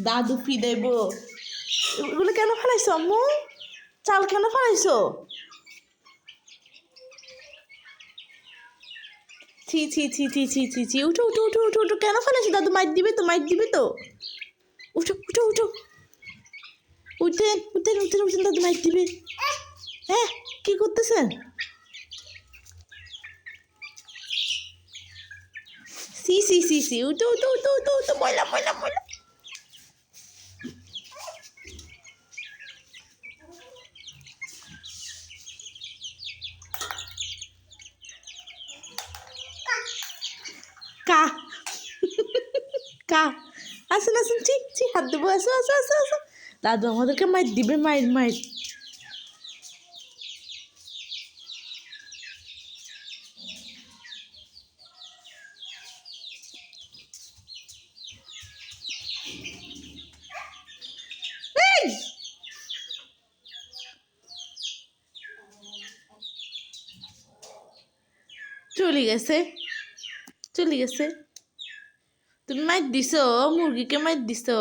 দাদু ফি দেব। এগুলো কেন ফেলাইছো আম্মু? চাল কেন ফেলাইছো? ছি ছি ছি ছি ছি ছি ছি, উঠো উঠো উঠো উঠো উঠো, কেন ফেলাইছো? দাদু মাইর দিবে তো, মাইর দিবে তো। উঠো উঠো উঠো, উঠেন উঠেন উঠেন উঠেন, দাদু মাইর দিবে। হ্যাঁ, কি করতেছেন? সি সি সি সি, উঠো উঠো উঠো উঠো উঠো, ময়লা ময়লা ময়লা। কা কা, আসেন আসেন, ঠিক ঠিক, হাত দেবো, আসো আসো আসো আসো। দাদু আমাদেরকে মাইর দিবে, মাইর মাইর। এই! চলে গেছে, চলে গেছে। তুমি মাইর দিছো, মুরগিকে মাইর দিছো।